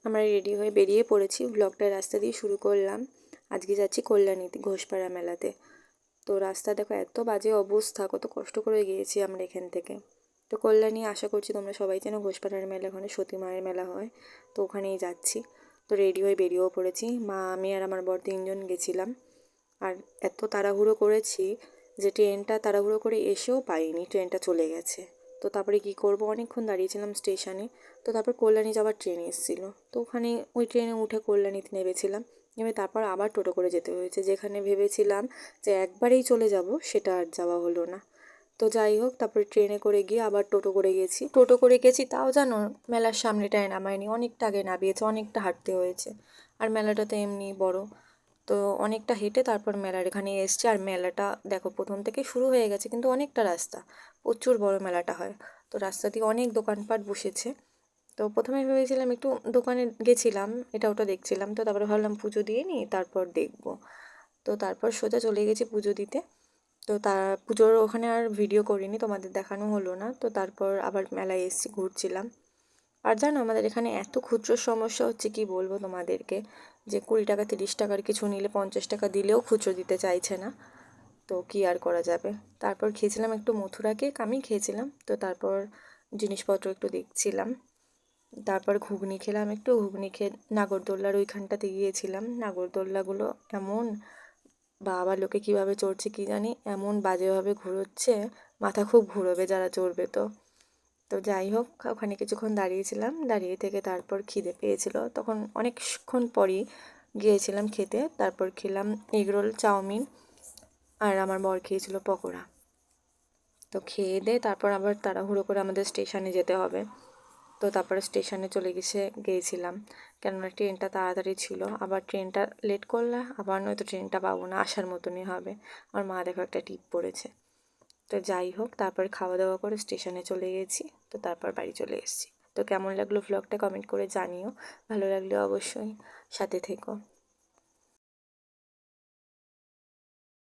আমরা রেডি হয়ে বেরিয়ে পড়েছি, ব্লগটা রাস্তা দিয়ে শুরু করলাম। আজকে যাচ্ছি কল্যাণীতে ঘোষপাড়া মেলাতে। তো রাস্তা দেখো এত বাজে অবস্থা, কত কষ্ট করে গিয়েছি আমরা এখান থেকে। তো কল্যাণী আশা করছি তোমরা সবাই যেন ঘোষপাড়ার মেলা, ওখানে সতী মায়ের মেলা হয়, তো ওখানেই যাচ্ছি। তো রেডি হয়ে বেরিয়েও পড়েছি, মা আমি আর আমার বর 3জন গেছিলাম। আর এত তাড়াহুড়ো করেছি যে ট্রেনটা তাড়াহুড়ো করে এসেও পাইনি, ট্রেনটা চলে গেছে। তো তারপরে কি করব, অনেকক্ষণ দাঁড়িয়েছিলাম স্টেশনে। তো তারপর কল্যাণী যাওয়ার ট্রেন এসেছিলো, তো ওখানে ওই ট্রেনে উঠে কল্যাণীতে নেমেছিলাম। নেমে তারপর আবার টোটো করে যেতে হয়েছে, যেখানে ভেবেছিলাম যে একবারেই চলে যাব সেটা আর যাওয়া হলো না। তো যাই হোক, তারপরে ট্রেনে করে গিয়ে আবার টোটো করে গেছি, তাও জানো মেলার সামনেটায় নামায়নি, অনেকটা আগে নামিয়েছে, অনেকটা হাঁটতে হয়েছে। আর মেলাটা তো এমনি বড়, তো অনেকটা হেঁটে তারপর মেলার এখানে এসছি। আর মেলাটা দেখো প্রথম থেকে শুরু হয়ে গেছে, কিন্তু অনেকটা রাস্তা, প্রচুর বড় মেলাটা হয়। তো রাস্তা দিয়ে অনেক দোকানপাট বসেছে। তো প্রথমে ভেবেছিলাম একটু দোকানে গেছিলাম, এটা ওটা দেখছিলাম, তো তারপরে ভাবলাম পুজো দিয়ে নিই তারপর দেখবো। তো তারপর সোজা চলে গেছি পুজো দিতে। তো তার পুজোর ওখানে আর ভিডিও করিনি, তোমাদের দেখানো হলো না। তো তারপর আবার মেলায় এসেছি, ঘুরছিলাম। আর জানো আমাদের এখানে এত খুচরো সমস্যা হচ্ছে, কি বলবো তোমাদেরকে, যে 20 টাকা 30 টাকার কিছু নিলে 50 টাকা দিলেও খুচরো দিতে চাইছে না। তো কি আর করা যাবে। তারপর খেয়েছিলাম একটু মথুরা কেক, আমি খেয়েছিলাম। তো তারপর জিনিসপত্র একটু দেখছিলাম। তারপর ঘুগনি খেলাম, একটু ঘুগনি খেয়ে নাগরদোল্লার ওইখানটাতে গিয়েছিলাম। নাগরদোল্লাগুলো এমন, বাবা লোকে কিভাবে চড়ছে কি জানি, এমন বাজেভাবে ঘুরোচ্ছে, মাথা খুব ঘুরোবে যারা চড়বে। তো তো যাই হোক, ওখানে কিছুক্ষণ দাঁড়িয়েছিলাম, দাঁড়িয়ে থেকে তারপর খিদে পেয়েছিল, তখন অনেকক্ষণ পরই গিয়েছিলাম খেতে। তারপর খেলাম এগরোল, চাউমিন, আর আমার বর খেয়েছিল পকোড়া। তো খেয়ে দিয়ে তারপর আবার তাড়াহুড়ো করে আমাদের স্টেশনে যেতে হবে। তো তারপরে স্টেশনে গিয়েছিলাম, কেননা ট্রেনটা তাড়াতাড়ি ছিল। আবার ট্রেনটা লেট করলে আবার নয়তো ট্রেনটা পাবো না, আসার মতনই হবে। আমার মা দেখো একটা টিপ পড়েছে। তো যাই হোক, তারপরে খাওয়া দাওয়া করে স্টেশনে চলে গেছি। তো তারপর বাড়ি চলে এসেছি। তো কেমন লাগলো ভ্লগটা কমেন্ট করে জানিও, ভালো লাগলে অবশ্যই সাথে থেকো।